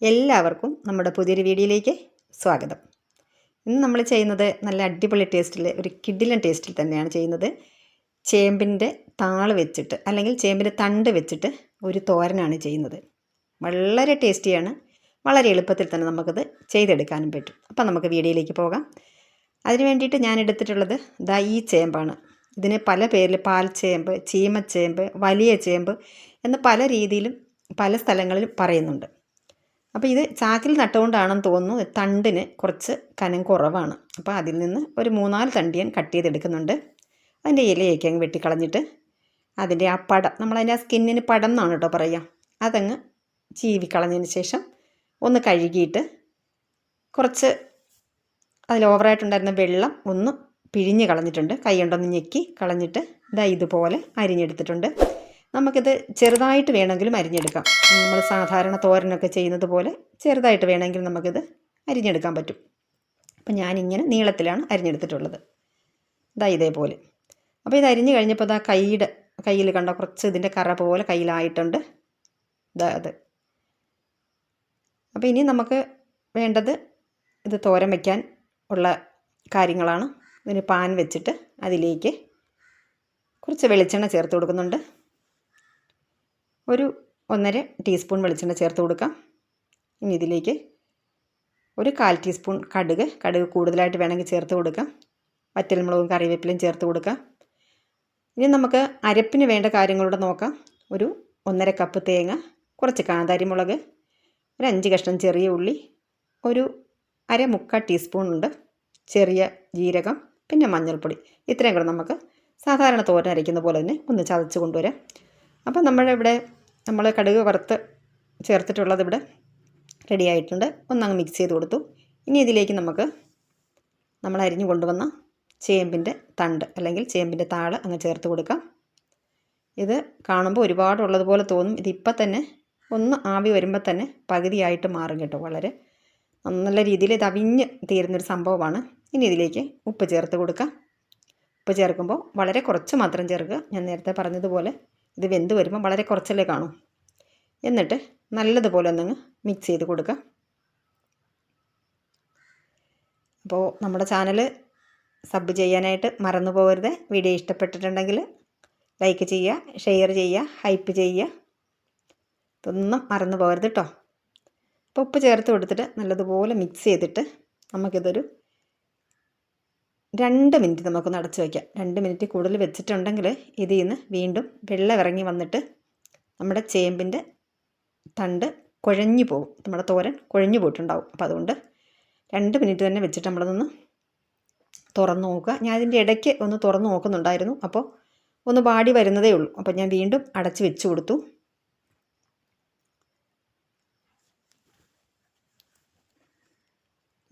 എല്ലാവർക്കും നമ്മുടെ പുതിയൊരു വീഡിയോയിലേക്ക് സ്വാഗതം. ഇന്ന് നമ്മൾ ചെയ്യുന്നത് നല്ല അടിപൊളി ടേസ്റ്റിൽ, ഒരു കിടിലൻ ടേസ്റ്റിൽ തന്നെയാണ് ചെയ്യുന്നത്. ചേമ്പിൻ്റെ താള് വെച്ചിട്ട് അല്ലെങ്കിൽ ചേമ്പിൻ്റെ തണ്ട് വെച്ചിട്ട് ഒരു തോരനാണ് ചെയ്യുന്നത്. വളരെ ടേസ്റ്റിയാണ്. വളരെ എളുപ്പത്തിൽ തന്നെ നമുക്കത് ചെയ്തെടുക്കാനും പറ്റും. അപ്പം നമുക്ക് വീഡിയോയിലേക്ക് പോകാം. അതിന് വേണ്ടിയിട്ട് ഞാൻ എടുത്തിട്ടുള്ളത് ഈ ചേമ്പാണ്. ഇതിന് പല പേരിൽ പാൽച്ചേമ്പ്, ചീമച്ചേമ്പ്, വലിയ ചേമ്പ് എന്ന് പല രീതിയിലും പല സ്ഥലങ്ങളിലും പറയുന്നുണ്ട്. അപ്പോൾ ഇത് ചാക്കിൽ നട്ടുകൊണ്ടാണെന്ന് തോന്നുന്നു. തണ്ടിന് കുറച്ച് കനം കുറവാണ്. അപ്പോൾ അതിൽ നിന്ന് ഒരു 3-4 തണ്ട് ഞാൻ കട്ട് ചെയ്തെടുക്കുന്നുണ്ട്. അതിൻ്റെ ഇലയൊക്കെ അങ്ങ് വെട്ടിക്കളഞ്ഞിട്ട് അതിൻ്റെ ആ പടം, നമ്മളതിൻ്റെ ആ സ്കിന്നിന് പടം എന്നാണ് കേട്ടോ പറയുക, അതങ്ങ് ചീവിക്കളഞ്ഞതിന് ശേഷം ഒന്ന് കഴുകിയിട്ട് കുറച്ച് അതിൽ ഓവറായിട്ടുണ്ടായിരുന്ന വെള്ളം ഒന്ന് പിഴിഞ്ഞ് കളഞ്ഞിട്ടുണ്ട്. കൈ കൊണ്ടൊന്ന് ഞെക്കി കളഞ്ഞിട്ട് ഇതുപോലെ അരിഞ്ഞെടുത്തിട്ടുണ്ട്. നമുക്കിത് ചെറുതായിട്ട് വേണമെങ്കിലും അരിഞ്ഞെടുക്കാം. നമ്മൾ സാധാരണ തോരനൊക്കെ ചെയ്യുന്നത് പോലെ ചെറുതായിട്ട് വേണമെങ്കിൽ നമുക്കിത് അരിഞ്ഞെടുക്കാൻ പറ്റും. അപ്പം ഞാനിങ്ങനെ നീളത്തിലാണ് അരിഞ്ഞെടുത്തിട്ടുള്ളത്. ഇതേപോലെ. അപ്പോൾ ഇത് അരിഞ്ഞ് കഴിഞ്ഞപ്പോൾ കയ്യിൽ കണ്ട കുറച്ച് ഇതിൻ്റെ കറ പോലെ കയ്യിലായിട്ടുണ്ട്. അത്. അപ്പോൾ ഇനി നമുക്ക് വേണ്ടത് ഇത് തോരൻ വയ്ക്കാൻ ഉള്ള കാര്യങ്ങളാണ്. ഇതിന് പാൻ വെച്ചിട്ട് അതിലേക്ക് കുറച്ച് വെളിച്ചെണ്ണ ചേർത്ത് കൊടുക്കുന്നുണ്ട്. ഒരു 1.5 ടീസ്പൂൺ വെളിച്ചെണ്ണ ചേർത്ത് കൊടുക്കാം. ഇനി ഇതിലേക്ക് ഒരു 1/4 ടീസ്പൂൺ കടുക് കൂടുതലായിട്ട് വേണമെങ്കിൽ ചേർത്ത് കൊടുക്കാം. വറ്റൽമുളകും കറിവേപ്പിലയും ചേർത്ത് കൊടുക്കാം. ഇനി നമുക്ക് അരപ്പിന് വേണ്ട കാര്യങ്ങളൂടെ നോക്കാം. ഒരു 1.5 കപ്പ് തേങ്ങ, കുറച്ച് കാന്താരി മുളക്, ഒരു 5 കഷ്ണം ചെറിയ ഉള്ളി, ഒരു 1/4 ടീസ്പൂൺ ഉണ്ട് ചെറിയ ജീരകം, പിന്നെ മഞ്ഞൾപ്പൊടി. ഇത്രയും കൂടെ നമുക്ക് സാധാരണ തോരൻ അരയ്ക്കുന്ന പോലെ തന്നെ ഒന്ന് ചതച്ച് കൊണ്ടുവരാം. അപ്പം നമ്മൾ കടുക് വറുത്ത് ചേർത്തിട്ടുള്ളത് ഇവിടെ റെഡി ആയിട്ടുണ്ട്. ഒന്നങ്ങ് മിക്സ് ചെയ്ത് കൊടുത്തു. ഇനി ഇതിലേക്ക് നമ്മൾ അരിഞ്ഞു കൊണ്ടുവന്ന ചേമ്പിൻ്റെ തണ്ട് അല്ലെങ്കിൽ ചേമ്പിൻ്റെ താള് അങ്ങ് ചേർത്ത് കൊടുക്കാം. ഇത് കാണുമ്പോൾ ഒരുപാടുള്ളതുപോലെ തോന്നും. ഇതിപ്പോൾ തന്നെ ഒന്ന് ആവി വരുമ്പോൾ തന്നെ പകുതിയായിട്ട് മാറും കേട്ടോ. വളരെ നല്ല രീതിയിൽ ഇത് അവിഞ്ഞ് തീരുന്നൊരു സംഭവമാണ്. ഇനി ഇതിലേക്ക് ഉപ്പ് ചേർത്ത് കൊടുക്കാം. ഉപ്പ് ചേർക്കുമ്പോൾ വളരെ കുറച്ച് മാത്രം ചേർക്കുക. ഞാൻ നേരത്തെ പറഞ്ഞതുപോലെ ഇത് വെന്ത് വരുമ്പോൾ വളരെ കുറച്ചല്ലേ കാണും. എന്നിട്ട് നല്ലതുപോലെ ഒന്നങ്ങ് മിക്സ് ചെയ്ത് കൊടുക്കുക. അപ്പോൾ നമ്മുടെ ചാനൽ സബ് ചെയ്യാനായിട്ട് മറന്നു പോകരുത്. വീഡിയോ ഇഷ്ടപ്പെട്ടിട്ടുണ്ടെങ്കിൽ ലൈക്ക് ചെയ്യുക, ഷെയർ ചെയ്യുക, ഹൈപ്പ് ചെയ്യുക. ഇതൊന്നും മറന്നു പോകരുത് കേട്ടോ. അപ്പോൾ ഉപ്പ് ചേർത്ത് കൊടുത്തിട്ട് നല്ലതുപോലെ മിക്സ് ചെയ്തിട്ട് നമുക്കിതൊരു 2 മിനിറ്റ് നമുക്കൊന്ന് അടച്ച് വയ്ക്കാം. 2 മിനിറ്റ് കൂടുതൽ വെച്ചിട്ടുണ്ടെങ്കിൽ ഇതിൽ നിന്ന് വീണ്ടും വെള്ളം ഇറങ്ങി വന്നിട്ട് നമ്മുടെ ചേമ്പിൻ്റെ തണ്ട് കുഴഞ്ഞു പോകും. നമ്മുടെ തോരൻ കുഴഞ്ഞു പോയിട്ടുണ്ടാവും. അപ്പോൾ അതുകൊണ്ട് 2 മിനിറ്റ് തന്നെ വെച്ചിട്ട് നമ്മളതൊന്ന് തുറന്ന് നോക്കുക. ഞാൻ അതിൻ്റെ ഇടയ്ക്ക് ഒന്ന് തുറന്ന് നോക്കുന്നുണ്ടായിരുന്നു. അപ്പോൾ ഒന്ന് വാടി വരുന്നതേ ഉള്ളൂ. അപ്പോൾ ഞാൻ വീണ്ടും അടച്ച് വെച്ച് കൊടുത്തു.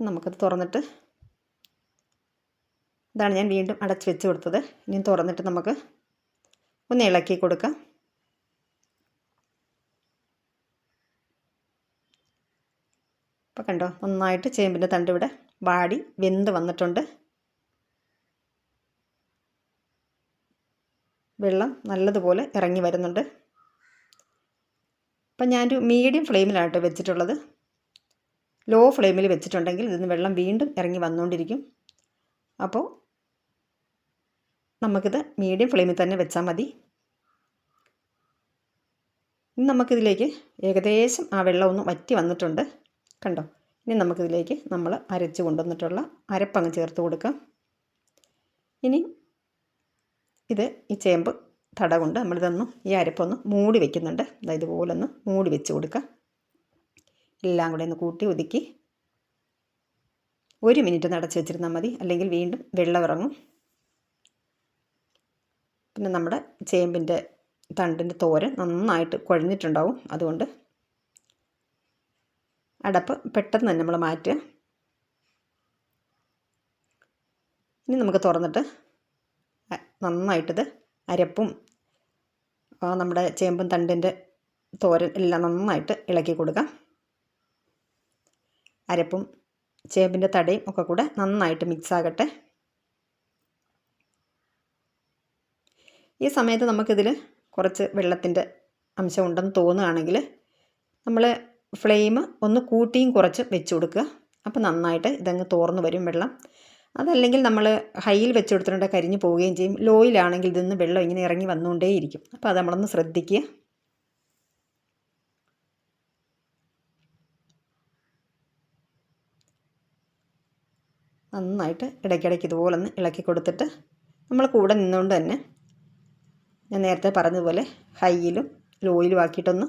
നമുക്കത് തുറന്നിട്ട് ഇതാണ് ഞാൻ വീണ്ടും അടച്ച് വെച്ച് കൊടുത്തത്. ഇനി തുറന്നിട്ട് നമുക്ക് ഒന്ന് ഇളക്കി കൊടുക്കാം. അപ്പോൾ കണ്ടോ, നന്നായിട്ട് ചേമ്പിൻ്റെ തണ്ട് ഇവിടെ വാടി വെന്ത് വന്നിട്ടുണ്ട്. വെള്ളം നല്ലതുപോലെ ഇറങ്ങി വരുന്നുണ്ട്. അപ്പം ഞാനൊരു മീഡിയം ഫ്ലെയിമിലായിട്ട് വെച്ചിട്ടുള്ളത്. ലോ ഫ്ലെയിമിൽ വെച്ചിട്ടുണ്ടെങ്കിൽ ഇതിന് വെള്ളം വീണ്ടും ഇറങ്ങി വന്നുകൊണ്ടിരിക്കും. അപ്പോൾ നമുക്കിത് മീഡിയം ഫ്ലെയിമിൽ തന്നെ വെച്ചാൽ മതി. ഇനി നമുക്കിതിലേക്ക് ഏകദേശം ആ വെള്ളം ഒന്ന് വറ്റി വന്നിട്ടുണ്ട് കണ്ടോ. ഇനി നമുക്കിതിലേക്ക് നമ്മൾ അരച്ച് കൊണ്ടുവന്നിട്ടുള്ള അരപ്പങ്ങ് ചേർത്ത് കൊടുക്കാം. ഇനി ഈ ചേമ്പ് തട കൊണ്ട് ഈ അരപ്പൊന്ന് മൂടി വയ്ക്കുന്നുണ്ട്. ഇതുപോലെ ഒന്ന് മൂടി വെച്ച് കൊടുക്കാം. എല്ലാം കൂടെ ഒന്ന് കൂട്ടി ഒതുക്കി 1 മിനിറ്റ് അടച്ച് വെച്ചിരുന്നാൽ മതി. അല്ലെങ്കിൽ വീണ്ടും വെള്ളം ഇറങ്ങും. പിന്നെ നമ്മുടെ ചേമ്പിൻ്റെ തണ്ടിൻ്റെ തോരൻ നന്നായിട്ട് കുഴഞ്ഞിട്ടുണ്ടാവും. അതുകൊണ്ട് അടപ്പ് പെട്ടെന്ന് തന്നെ നമ്മൾ മാറ്റുക. ഇനി നമുക്ക് തുറന്നിട്ട് നന്നായിട്ടിത് അരപ്പും നമ്മുടെ ചേമ്പും തണ്ടിൻ്റെ തോരൻ എല്ലാം നന്നായിട്ട് ഇളക്കി കൊടുക്കാം. അരപ്പും ചേമ്പിൻ്റെ തടയും ഒക്കെ കൂടെ നന്നായിട്ട് മിക്സ് ആകട്ടെ. ഈ സമയത്ത് നമുക്കിതിൽ കുറച്ച് വെള്ളത്തിൻ്റെ അംശം ഉണ്ടെന്ന് തോന്നുകയാണെങ്കിൽ നമ്മൾ ഫ്ലെയിം ഒന്ന് കൂട്ടിയും കുറച്ച് വെച്ച് കൊടുക്കുക. അപ്പോൾ നന്നായിട്ട് ഇതങ്ങ് തോർന്ന് വരും വെള്ളം. അതല്ലെങ്കിൽ നമ്മൾ ഹൈയിൽ വെച്ച് കൊടുത്തിട്ടുണ്ടെങ്കിൽ കരിഞ്ഞ് പോവുകയും ചെയ്യും. ലോയിലാണെങ്കിൽ ഇതിൽ നിന്ന് വെള്ളം ഇങ്ങനെ ഇറങ്ങി വന്നുകൊണ്ടേയിരിക്കും. അപ്പോൾ അത് നമ്മളൊന്ന് ശ്രദ്ധിക്കുക. നന്നായിട്ട് ഇടയ്ക്കിടയ്ക്ക് ഇതുപോലെ ഒന്ന് ഇളക്കി കൊടുത്തിട്ട് നമ്മൾ കൂടെ നിന്നുകൊണ്ട് തന്നെ ഞാൻ നേരത്തെ പറഞ്ഞതുപോലെ ഹൈയിലും ലോയിലും ആക്കിയിട്ടൊന്ന്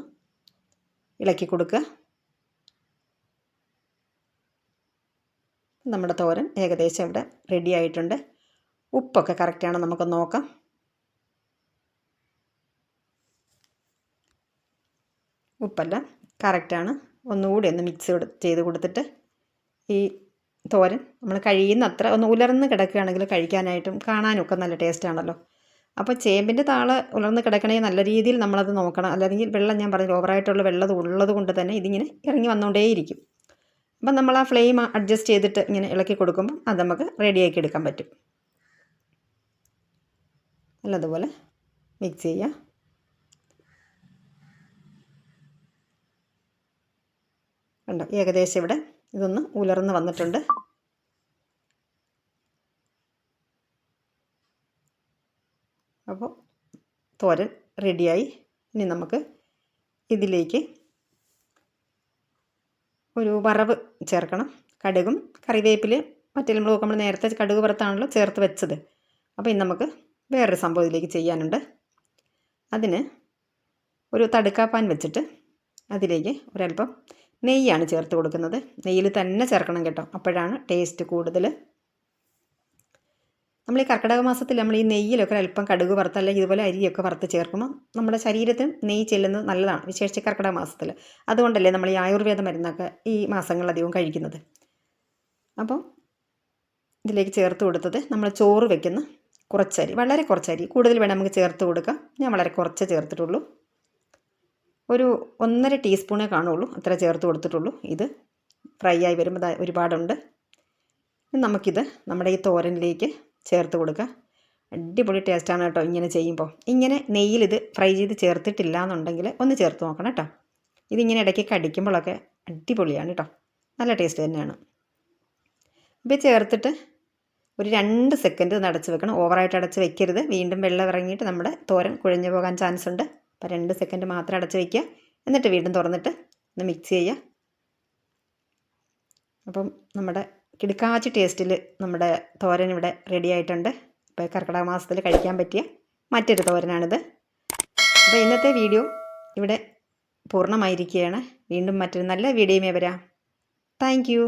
ഇളക്കി കൊടുക്കുക. നമ്മുടെ തോരൻ ഏകദേശം ഇവിടെ റെഡി ആയിട്ടുണ്ട്. ഉപ്പൊക്കെ കറക്റ്റാണ്, നമുക്കൊന്ന് നോക്കാം. ഉപ്പെല്ലാം കറക്റ്റാണ്. ഒന്നുകൂടി ഒന്ന് മിക്സ് ചെയ്ത് കൊടുത്തിട്ട് ഈ തോരൻ നമ്മൾ കഴിയുന്ന അത്ര ഒന്ന് ഉലർന്ന് കിടക്കുകയാണെങ്കിൽ കഴിക്കാനായിട്ടും കാണാനും ഒക്കെ നല്ല ടേസ്റ്റാണല്ലോ. അപ്പോൾ ചേമ്പിൻ്റെ താള് ഉലർന്ന് കിടക്കണമെങ്കിൽ നല്ല രീതിയിൽ നമ്മളത് നോക്കണം. അല്ലെങ്കിൽ വെള്ളം ഞാൻ പറഞ്ഞു ഓവറായിട്ടുള്ള വെള്ളം ഉള്ളത് കൊണ്ട് തന്നെ ഇതിങ്ങനെ ഇറങ്ങി വന്നുകൊണ്ടേയിരിക്കും. അപ്പം നമ്മൾ ആ ഫ്ലെയിം അഡ്ജസ്റ്റ് ചെയ്തിട്ട് ഇങ്ങനെ ഇളക്കി കൊടുക്കുമ്പോൾ അത് നമുക്ക് റെഡിയാക്കി എടുക്കാൻ പറ്റും. നല്ലതുപോലെ മിക്സ് ചെയ്യുക. കണ്ടോ, ഏകദേശം ഇവിടെ ഇതൊന്ന് ഉലർന്ന് വന്നിട്ടുണ്ട്. അപ്പോൾ തോരൻ റെഡിയായി. ഇനി നമുക്ക് ഇതിലേക്ക് ഒരു വറവ് ചേർക്കണം. കടുകും കറിവേപ്പിലയും വറ്റൽമുളകൊക്കെ നമ്മൾ നേരത്തെ കടുക് വറുത്താണല്ലോ ചേർത്ത് വെച്ചത്. അപ്പോൾ ഇനി നമുക്ക് വേറൊരു സംഭവം ഇതിലേക്ക് ചെയ്യാനുണ്ട്. അതിന് ഒരു തടുക്കാപ്പാൻ വെച്ചിട്ട് അതിലേക്ക് ഒരല്പം നെയ്യാണ് ചേർത്ത് കൊടുക്കുന്നത്. നെയ്യിൽ തന്നെ ചേർക്കണം കേട്ടോ, അപ്പോഴാണ് ടേസ്റ്റ് കൂടുതൽ. നമ്മൾ ഈ കർക്കിടക മാസത്തിൽ നമ്മൾ ഈ നെയ്യിലൊക്കെ അല്പം കടുക് വറുത്ത് അല്ലെങ്കിൽ ഇതുപോലെ അരിയൊക്കെ വറുത്ത് ചേർക്കുമ്പോൾ നമ്മുടെ ശരീരത്തിന് നെയ്യ് ചെല്ലുന്നത് നല്ലതാണ്, വിശേഷിച്ച് കർക്കിടക മാസത്തിൽ. അതുകൊണ്ടല്ലേ നമ്മൾ ഈ ആയുർവേദ മരുന്നൊക്കെ ഈ മാസങ്ങളിലധികം കഴിക്കുന്നത്. അപ്പോൾ ഇതിലേക്ക് ചേർത്ത് കൊടുത്തത് നമ്മൾ ചോറ് വെക്കുന്ന കുറച്ചരി, വളരെ കുറച്ചരി, കൂടുതൽ വേണം നമുക്ക് ചേർത്ത് കൊടുക്കാം. ഞാൻ വളരെ കുറച്ച് ചേർത്തിട്ടുള്ളൂ. ഒരു 1.5 ടീസ്പൂണേ കാണുള്ളൂ, അത്ര ചേർത്ത് കൊടുത്തിട്ടുള്ളൂ. ഇത് ഫ്രൈ ആയി വരുമ്പോൾ ഒരുപാടുണ്ട്. നമുക്കിത് നമ്മുടെ ഈ തോരനിലേക്ക് ചേർത്ത് കൊടുക്കുക. അടിപൊളി ടേസ്റ്റാണ് കേട്ടോ ഇങ്ങനെ ചെയ്യുമ്പോൾ. ഇങ്ങനെ നെയ്യിൽ ഇത് ഫ്രൈ ചെയ്ത് ചേർത്തിട്ടില്ല എന്നുണ്ടെങ്കിൽ ഒന്ന് ചേർത്ത് നോക്കണം കേട്ടോ. ഇതിങ്ങനെ ഇടയ്ക്ക് കടിക്കുമ്പോഴൊക്കെ അടിപൊളിയാണ് കേട്ടോ, നല്ല ടേസ്റ്റ് തന്നെയാണ്. ഇപ്പോൾ ചേർത്തിട്ട് ഒരു 2 സെക്കൻഡ് ഒന്ന് അടച്ച് വെക്കണം. ഓവറായിട്ട് അടച്ച് വെക്കരുത്, വീണ്ടും വെള്ളം ഇറങ്ങിയിട്ട് നമ്മുടെ തോരൻ കുഴഞ്ഞു പോകാൻ ചാൻസ് ഉണ്ട്. അപ്പോൾ 2 സെക്കൻഡ് മാത്രം അടച്ച് വയ്ക്കുക. എന്നിട്ട് വീണ്ടും തുറന്നിട്ട് ഒന്ന് മിക്സ് ചെയ്യുക. അപ്പം നമ്മുടെ കിടുക്കാച്ചി ടേസ്റ്റിൽ നമ്മുടെ തോരൻ ഇവിടെ റെഡി ആയിട്ടുണ്ട്. അപ്പോൾ കർക്കിടക മാസത്തിൽ കഴിക്കാൻ പറ്റിയ മറ്റൊരു തോരനാണിത്. അപ്പോൾ ഇന്നത്തെ വീഡിയോ ഇവിടെ പൂർണ്ണമായിരിക്കുകയാണ്. വീണ്ടും മറ്റൊരു നല്ല വീഡിയോയുമേ വരാം. Thank you.